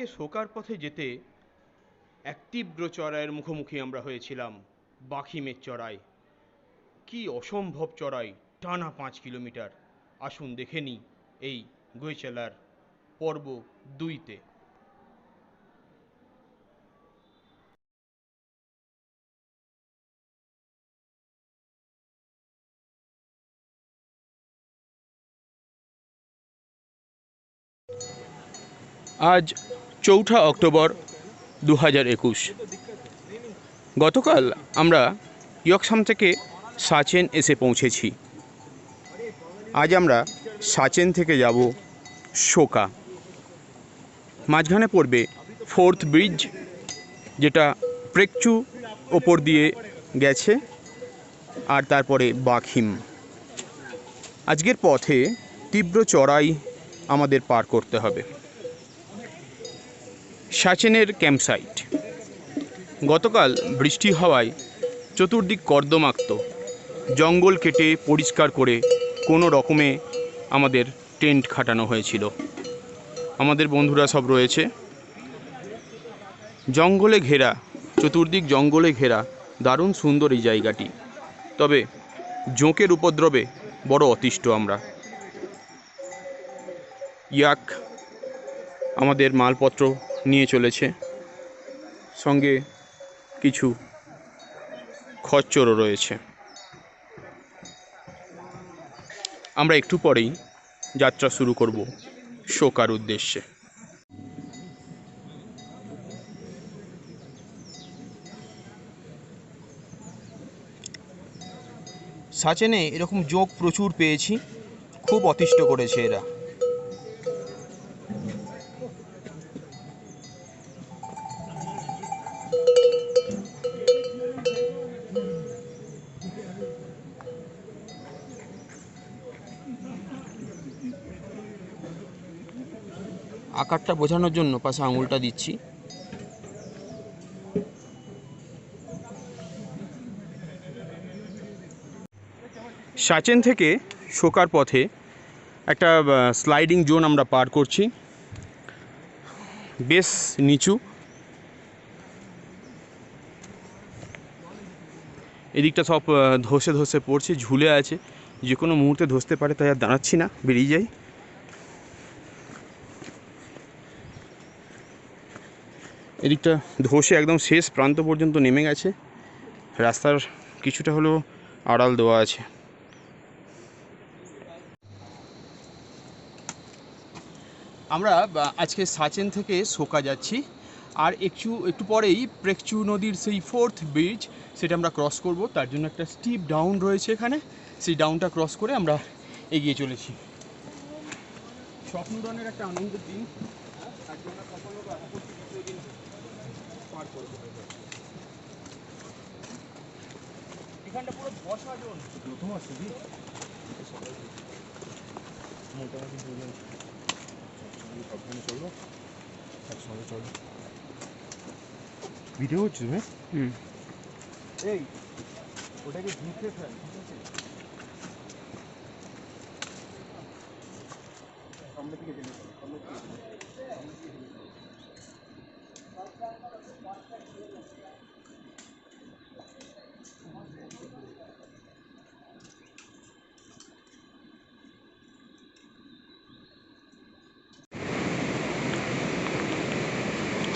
থেকে শোকার পথে যেতে এক তীব্র চড়াইয়ের মুখোমুখি আমরা হয়েছিলাম। বাখিমের চড়াই, কি অসম্ভব চড়াই, টানা 5 কিলোমিটার। আসুন দেখে নিই এই গৈচালার পর্ব 2-তে। আজ 4 অক্টোবর 2021। গতকাল আমরা ইয়কসাম থেকে সাচেন এসে পৌঁছেছি। আজ আমরা সাচেন থেকে যাব শোকা। মাঝখানে পড়বে 4th ব্রিজ, যেটা প্রেকচু ওপর দিয়ে গেছে, আর তারপরে বাখিম। আজকের পথে তীব্র চড়াই আমাদের পার করতে হবে। সাচেনের ক্যাম্পসাইট। গতকাল বৃষ্টি হওয়ায় চতুর্দিক কর্দমাক্ত। জঙ্গল কেটে পরিষ্কার করে কোনো রকমে আমাদের টেন্ট খাটানো হয়েছিল। আমাদের বন্ধুরা সব রয়েছে। জঙ্গলে ঘেরা, চতুর্দিক জঙ্গলে ঘেরা, দারুণ সুন্দর এই জায়গাটি। তবে জোঁকের উপদ্রবে বড় অতিষ্ঠ আমরা। ইয়াক আমাদের মালপত্র নিয়ে চলেছে, সঙ্গে কিছু খচ্চরও রয়েছে। আমরা একটু পরেই যাত্রা শুরু করব শোকার উদ্দেশ্যে। সাচেনে এরকম জোঁক প্রচুর পেয়েছি, খুব অতিষ্ঠ করেছে এরা। আকারটা বোঝানোর জন্য পাশে আঙুলটা দিচ্ছি। সাচেন থেকে শোকার পথে একটা স্লাইডিং জোন আমরা পার করছি, বেশ নিচু। এদিকটা সব ধসে ধসে পড়ছে, ঝুলে আছে, যে কোনো মুহূর্তে ধসতে পারে, তাই আর দাঁড়াচ্ছি না, বেরিয়ে যাই। এদিকটা ধসে একদম শেষ প্রান্ত পর্যন্ত নেমে গেছে। রাস্তার কিছুটা হলেও আড়াল দেওয়া আছে। আমরা আজকে সাচেন থেকে শোকা যাচ্ছি, আর একটু পরেই প্রেকচু নদীর সেই 4th ব্রিজ, সেটা আমরা ক্রস করব। তার জন্য একটা স্টিপ ডাউন রয়েছে এখানে, সেই ডাউনটা ক্রস করে আমরা এগিয়ে চলেছি। স্বপ্নদানের একটা আনন্দের দিন, তার জন্য কখনো দিন পার করবো। এখানটা পুরো বর্ষা জোন। প্রথম আসছে কি মোটামুটি দুজন সাবধানে চলবো, একসঙ্গে চলবো। ভিডিও হচ্ছে তুমি? এই ওটাকে ঝুঁকে ফেল, ঠিক আছে? সামনে থেকে চলে, সামনে থেকে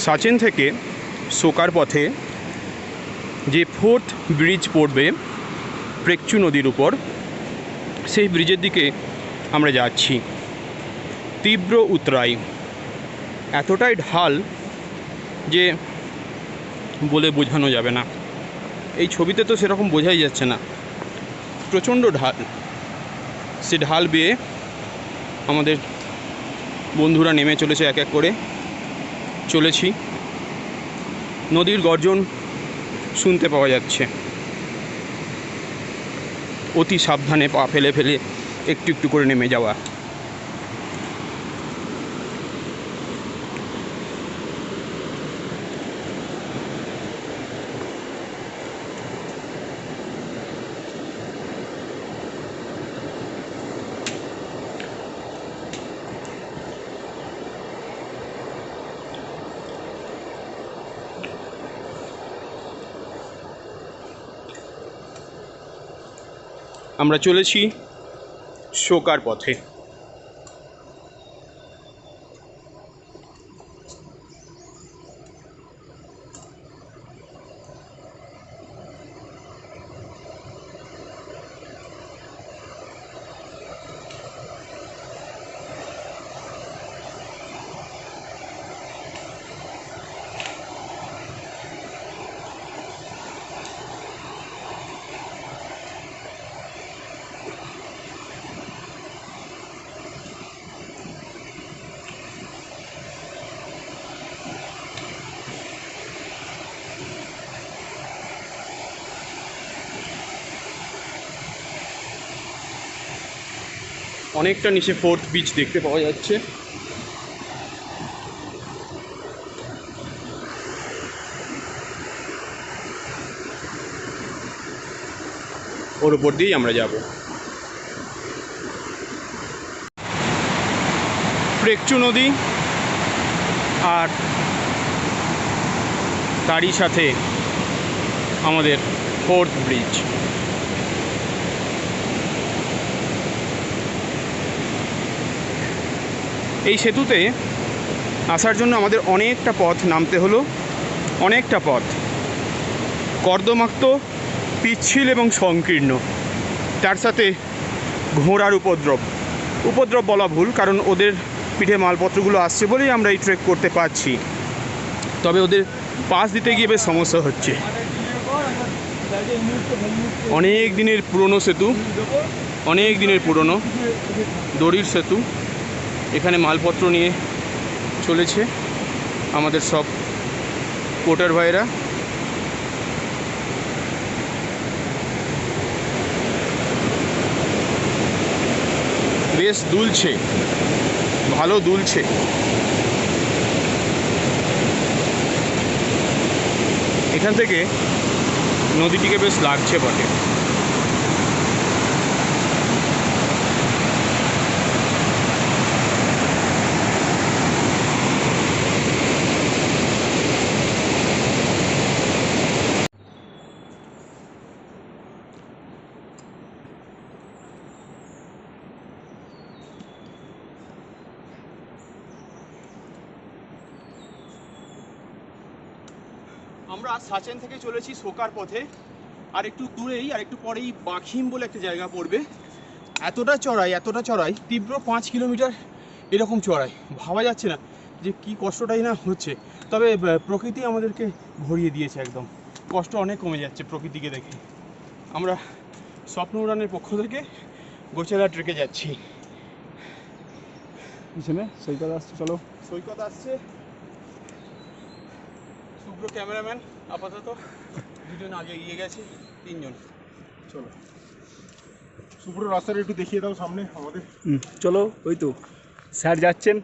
সাচেন থেকে শোকার পথে যে 4th ব্রিজ পড়বে প্রেকচু নদীর উপর, সেই ব্রিজের দিকে আমরা যাচ্ছি। তীব্র উতরাই, এতটাই ঢাল যে বলে বোঝানো যাবে না। এই ছবিতে তো সেরকম বোঝাই যাচ্ছে না, প্রচণ্ড ঢাল। সে ঢাল বেয়ে আমাদের বন্ধুরা নেমে চলেছে, এক এক করে চলেছি। নদীর গর্জন শুনতে পাওয়া যাচ্ছে। অতি সাবধানে পা ফেলে ফেলে একটু একটু করে নেমে যাওয়া। আমরা চলেছি শোকার পথে। অনেকটা নিচে 4th বিচ দেখতে পাওয়া যাচ্ছে। ওর উপর দিয়েই আমরা যাব। প্রেকচু নদী আর তারই সাথে আমাদের 4th ব্রিজ। এই সেতুতে আসার জন্য আমাদের অনেকটা পথ নামতে হলো, অনেকটা পথ কর্দমাক্ত, পিচ্ছিল এবং সংকীর্ণ। তার সাথে ঘোড়ার উপদ্রব বলা ভুল, কারণ ওদের পিঠে মালপত্রগুলো আসছে বলেই আমরা এই ট্রেক করতে পারছি। তবে ওদের পাশ দিতে গিয়ে বেশ সমস্যা হচ্ছে। অনেক দিনের পুরনো সেতু, অনেক দিনের পুরনো দড়ির সেতু। এখানে মালপত্র নিয়ে চলেছে আমাদের সব পোর্টার ভাইরা। বেশ দুলছে, ভালো দুলছে। এখান থেকে নদীটিকে বেশ লাগছে বটে। আমরা সাচেন থেকে চলেছি শোকার পথে। আর একটু দূরেই, আর একটু পরেই বাখিম বলে একটা জায়গা পড়বে। এতটা চড়াই, তীব্র 5 কিলোমিটার এরকম চড়াই। ভাবা যাচ্ছে না যে কি কষ্টটাই না হচ্ছে। তবে প্রকৃতি আমাদেরকে ভরিয়ে দিয়েছে একদম। কষ্ট অনেক কমে যাচ্ছে প্রকৃতিকে দেখে। আমরা স্বপ্ন উড়ানের পক্ষ থেকে গোচালা ট্রেকে যাচ্ছি। পিছনে সৈকত আসছে, চলো। সৈকত আসছে, শুভ্র ক্যামেরাম্যান আপাতত, দুজন আগে এগিয়ে গেছে, 3 জন। চলো শুভ্র রাস্তাটা একটু দেখিয়ে দাও সামনে আমাদের। চলো, ওই তো স্যার যাচ্ছেন।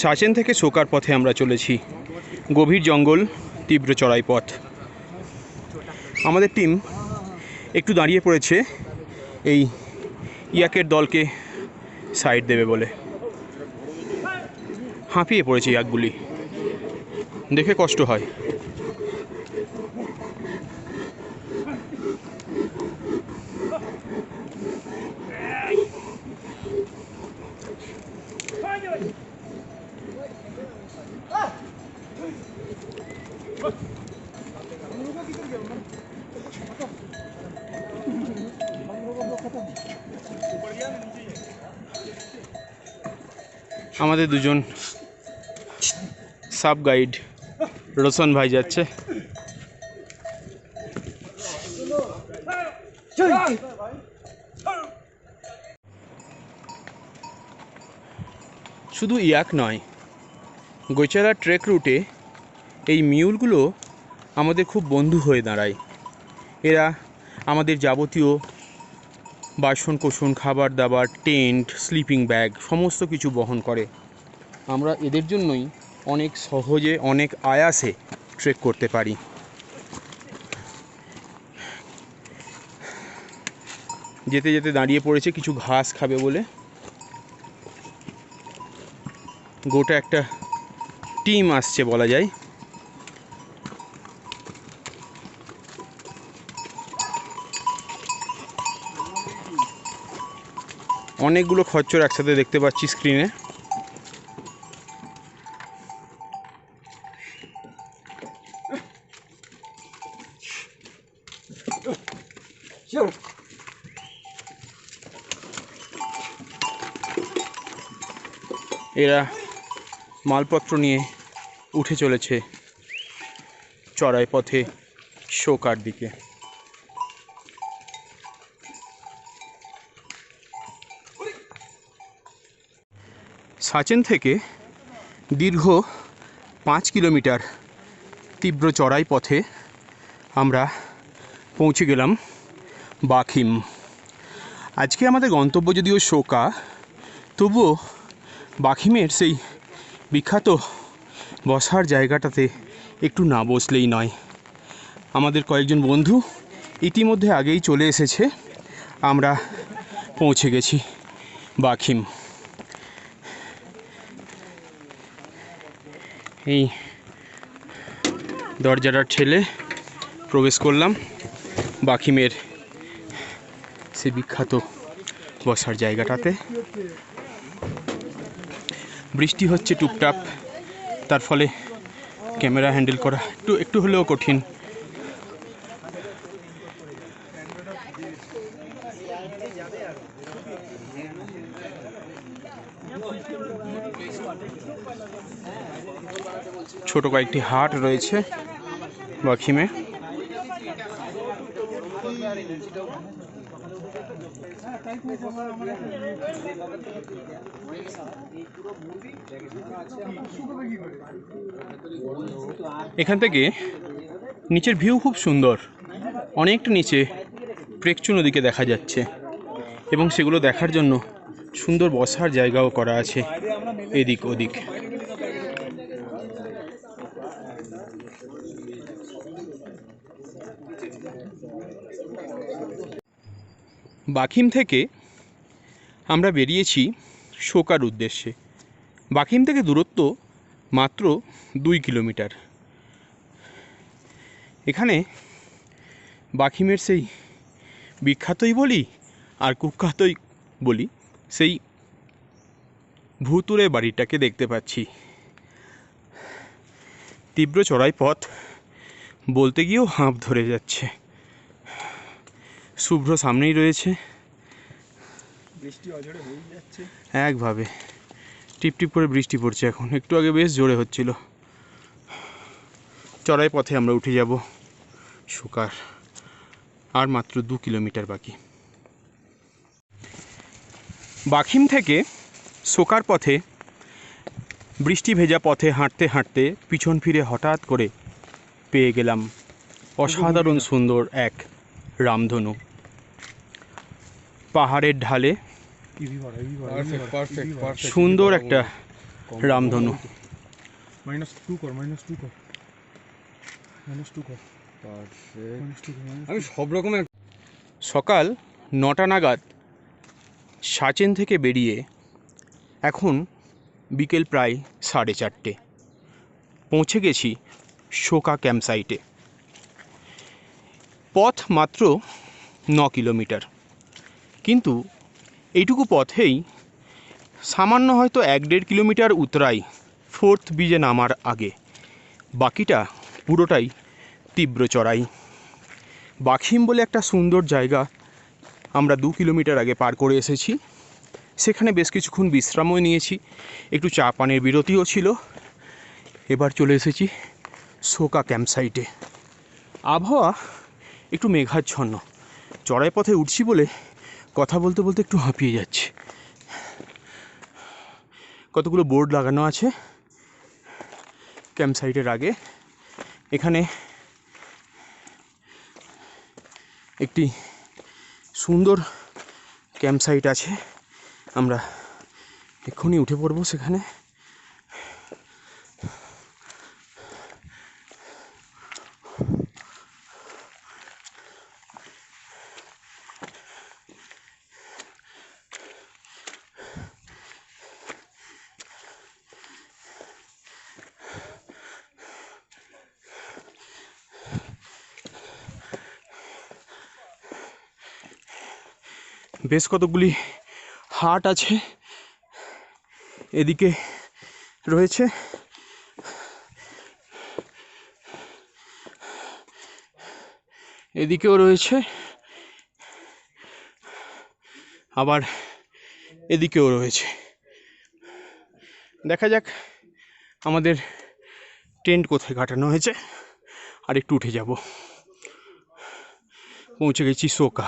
সাচেন থেকে শোকার পথে আমরা চলেছি। গভীর জঙ্গল, তীব্র চড়াই পথ। আমাদের টিম একটু দাঁড়িয়ে পড়েছে এই ইয়াকের দলকে সাইড দেবে বলে। হাঁপিয়ে পড়েছে ইয়াকগুলি, দেখে কষ্ট হয়। আমাদের দুজন সাব গাইড রোশন ভাই যাচ্ছে। শুধু ইয়াক নয়, গোচালা ট্রেক রুটে এই মিউলগুলো আমাদের খুব বন্ধু হয়ে দাঁড়ায়। এরা আমাদের যাবতীয় বাসন কোসন, খাবার দাবার, টেন্ট, স্লিপিং ব্যাগ সমস্ত কিছু বহন করে। আমরা এদের জন্যই অনেক সহজে, অনেক আয়াসে ট্রেক করতে পারি। যেতে যেতে দাঁড়িয়ে পড়েছে কিছু ঘাস খাবে বলে। গোটা একটা টিম আসছে বলা যায়। অনেকগুলো খচ্চর একসাথে দেখতে পাচ্ছি স্ক্রিনে। এরা মালপত্র নিয়ে উঠে চলেছে চড়াই পথে শোকার দিকে। সাচেন থেকে দীর্ঘ 5 কিলোমিটার তীব্র চড়াই পথে আমরা পৌঁছে গেলাম বাখিম। আজকে আমাদের গন্তব্য যদিও শোকা, তবুও বাখিমের সেই বিখ্যাত বসার জায়গাটাতে একটু না বসলেই নয়। আমাদের কয়েকজন বন্ধু ইতিমধ্যে আগেই চলে এসেছে, আমরা পৌঁছে গেছি বাখিম। এই দরজাটা ঠেলে প্রবেশ করলাম বাখিমের সে বিখ্যাত বসার জায়গাটাতে। বৃষ্টি হচ্ছে টুপটাপ, তার ফলে ক্যামেরা হ্যান্ডেল করা একটু হলেও কঠিন। ছোট কয়েকটি হাট রয়েছে বাখিমে। এখান থেকে নিচের ভিউ খুব সুন্দর, অনেকটা নিচে প্রেকচু নদীকে দেখা যাচ্ছে এবং সেগুলো দেখার জন্য সুন্দর বসার জায়গাও করা আছে এদিক ওদিক। বাখিম থেকে আমরা বেরিয়েছি শোকার উদ্দেশ্যে। বাখিম থেকে দূরত্ব মাত্র 2 কিলোমিটার। এখানে বাখিমের সেই বিখ্যাতই বলি আর কুখ্যাতই বলি, সেই ভুতুড়ে বাড়িটাকে দেখতে পাচ্ছি। তীব্র চড়াই পথ, বলতে গিয়েও হাঁপ ধরে যাচ্ছে। শুভ্র সামনেই রয়েছে, বৃষ্টি অঝরে হয়ে যাচ্ছে একভাবে টিপ টিপ করে বৃষ্টি পড়ছে এখন, একটু আগে বেশ জোরে হচ্ছিল। চড়াই পথে আমরা উঠে যাব শোকার, আর মাত্র 2 কিলোমিটার বাকি। বাখিম থেকে শোকার পথে বৃষ্টি ভেজা পথে হাঁটতে হাঁটতে পিছন ফিরে হঠাৎ করে পেয়ে গেলাম অসাধারণ সুন্দর এক রামধনু। পাহাড়ের ঢালে সুন্দর একটা রামধনু। -2 কর। আমি সব রকমের। সকাল 9টা নাগাদ সাচেন থেকে বেরিয়ে এখন বিকেল প্রায় 4:30 পৌঁছে গেছি শোকা ক্যাম্পসাইটে। পথ মাত্র 9 কিলোমিটার, কিন্তু এইটুকু পথেই সামান্য হয়তো 1-1.5 কিলোমিটার উতরাই 4th ব্রিজে নামার আগে, বাকিটা পুরোটাই তীব্র চড়াই। বাখিম বলে একটা সুন্দর জায়গা আমরা 2 কিলোমিটার আগে পার করে এসেছি। সেখানে বেশ কিছুক্ষণ বিশ্রামও নিয়েছি, একটু চা পানের বিরতিও ছিল। এবার চলে এসেছি শোকা ক্যাম্পসাইটে। আবহাওয়া একটু মেঘাচ্ছন্ন, চড়াই পথে উঠছি বলে কথা বলতে বলতে একটু হাঁপিয়ে যাচ্ছে। কতগুলো বোর্ড লাগানো আছে ক্যাম্পসাইটের আগে। এখানে একটি সুন্দর ক্যাম্পসাইট আছে, আমরা এক্ষুনি উঠে পড়ব সেখানে। বেশ কতগুলি হাট আছে, এদিকে রয়েছে। এদিকেও রয়েছে, আবার এদিকেও রয়েছে। দেখা যাক আমাদের টেন্ট কোথায় কাটানো হয়েছে। আর একটু উঠে যাব। পৌঁছে গেছি সোকা।